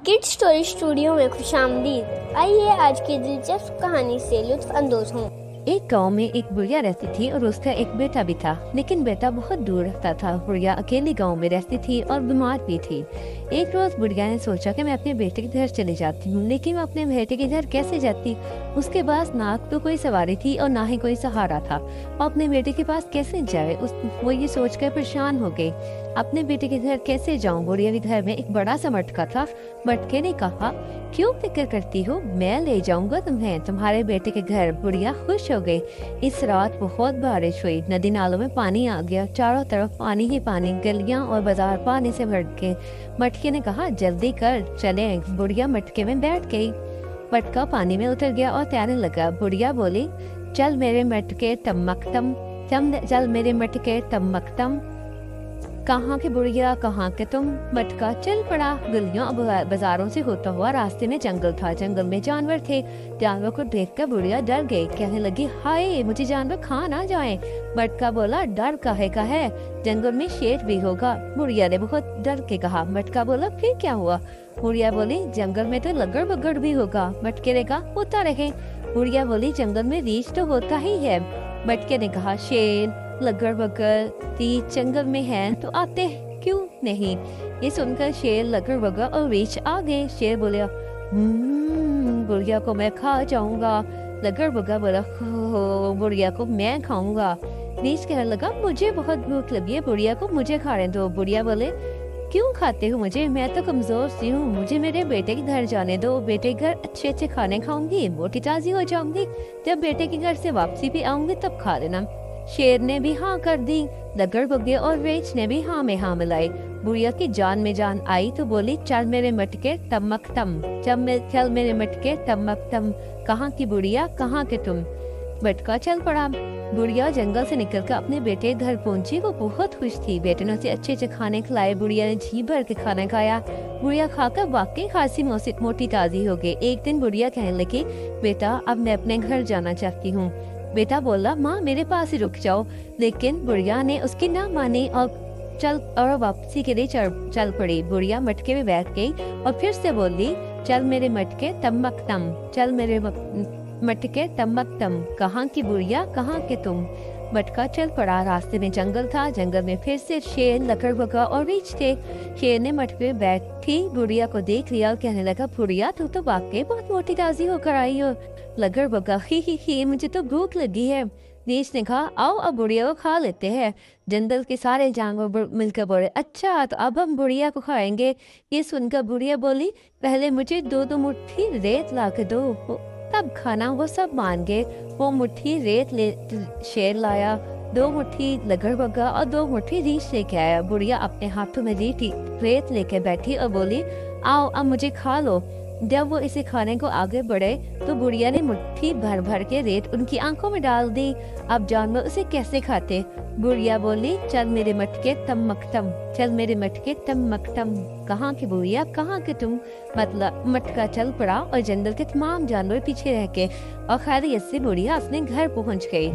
Kid story studio में खुशामदीद। आइए आज की दिलचस्प कहानी से लुत्फ अंदोज हों। एक गांव में एक बुढ़िया रहती थी और उसका एक बेटा भी था, लेकिन बेटा बहुत दूर रहता था। बुढ़िया अकेली गांव में रहती थी और बीमार भी थी। एक रोज बुढ़िया ने सोचा कि मैं अपने बेटे के घर चली जाती हूँ, लेकिन मैं अपने बेटे के घर कैसे जाती? उसके पास ना तो कोई सवारी थी और ना ही कोई सहारा था। वो अपने बेटे के पास कैसे जाए? वो ये सोचकर परेशान हो गई। अपने बेटे के घर कैसे जाऊं? बुढ़िया के घर में एक बड़ा सा मटका था। मटके ने कहा, क्यों फिक्र करती हो, मैं ले जाऊंगा तुम्हें तुम्हारे बेटे के घर। बुढ़िया खुश हो गई। इस रात बहुत बारिश हुई, नदी नालों में पानी आ गया, चारों तरफ पानी ही पानी, गलियां और बाजार पानी से भर गए। मटके ने कहा, जल्दी कर चले। बुढ़िया मटके में बैठ गई। मटका पानी में उतर गया और तैरने लगा। बुढ़िया बोली, चल मेरे मटके तमकतम, चल मेरे मटके तमकतम। कहाँ के बुढ़िया, कहाँ के तुम? मटका चल पड़ा। गलियों बाजारों से होता हुआ रास्ते में जंगल था। जंगल में जानवर थे। जानवर को देखकर बुढ़िया डर गई। कहने लगी, हाय मुझे जानवर खा ना जाए। मटका बोला, डर काहे का है, जंगल में शेर भी होगा। बुढ़िया ने बहुत डर के कहा। मटका बोला, फिर क्या हुआ? बुढ़िया बोली, जंगल में तो लगड़ बगड़ भी होगा। मटके ने कहा, होता रहे। बुढ़िया बोली, जंगल में रीछ तो होता ही है। मटके ने कहा, शेर लगड़ बगड़ रीछ जंगल में है तो आते क्यों नहीं? ये सुनकर शेर, लगड़ बगड़ और रीछ आ गए। शेर बोला, बुढ़िया को मैं खा जाऊंगा। लगड़ बगड़ बोला, बुढ़िया को मैं खाऊंगा। रीछ कहने लगा, मुझे बहुत भूख लगी है, बुढ़िया को मुझे खाने दो। बुढ़िया बोले, क्यों खाते हो मुझे? मैं तो कमजोर सी हूँ, मुझे मेरे बेटे के घर जाने दो। बेटे के घर अच्छे अच्छे खाने खाऊंगी, मोटी ताजी हो जाऊंगी। जब बेटे के घर से वापसी भी आऊंगी तब खा लेना। शेर ने भी हाँ कर दी। लगड़ बग्गे और रीछ ने भी हाँ में हाँ मिलाई। बुढ़िया की जान में जान आई तो बोली, चल मेरे मटके तमकतम, चल मेरे मटके तमकतम। कहाँ की बुढ़िया, कहाँ के तुम? मटका चल पड़ा। बुढ़िया जंगल से निकलकर अपने बेटे घर पहुंची। वो बहुत खुश थी। बेटे ने उसे अच्छे अच्छे खाने खिलाए। बुढ़िया ने जी भर के खाना खाया। बुढ़िया खाकर वाकई खासी मोटी ताजी हो गई। एक दिन बुढ़िया कहने लगी, बेटा अब मैं अपने घर जाना चाहती हूँ। बेटा बोला, माँ मेरे पास ही रुक जाओ। लेकिन बुढ़िया ने उसकी ना मानी और वापसी के लिए चल पड़ी। बुढ़िया मटके में बैठ गई और फिर से बोली, चल मेरे मटके तमकतम, चल मेरे मटके तमकतम। कहाँ की बुढ़िया, कहाँ के तुम? मटका चल पड़ा। रास्ते में जंगल था। जंगल में फिर से शेर, लगड़ बग्गा और रीछ थे। शेर ने मटके में बैठी बुढ़िया को देख लिया और कहने लगा, बुढ़िया तू तो वाकई बहुत मोटी ताजी होकर आई हो। लगड़ बग्गा, ही मुझे तो भूख लगी है। रीछ ने कहा, आओ अब बुढ़िया को खा लेते हैं। जंगल के सारे जानवर मिलकर बोले, अच्छा तो अब हम बुढ़िया को खाएंगे। ये सुनकर बुढ़िया बोली, पहले मुझे दो मुट्ठी रेत ला के दो, तब खाना। वो सब मान गए। वो मुट्ठी रेत शेर लाया, 2 मुट्ठी लगड़ बग्गा और 2 मुट्ठी रीछ लेके आया। बुढ़िया अपने हाथों में रेत लेके बैठी और बोली, आओ अब मुझे खा लो। जब वो इसे खाने को आगे बढ़े तो बुढ़िया ने मुट्ठी भर भर के रेत उनकी आंखों में डाल दी। अब जानवर उसे कैसे खाते? बुढ़िया बोली, चल मेरे मटके तमकतम, चल मेरे मटके तमकतम। कहाँ के बुढ़िया, कहाँ के तुम? मतलब मटका चल पड़ा और जंगल के तमाम जानवर पीछे रह गए और खैरियत से बुढ़िया अपने घर पहुंच गई।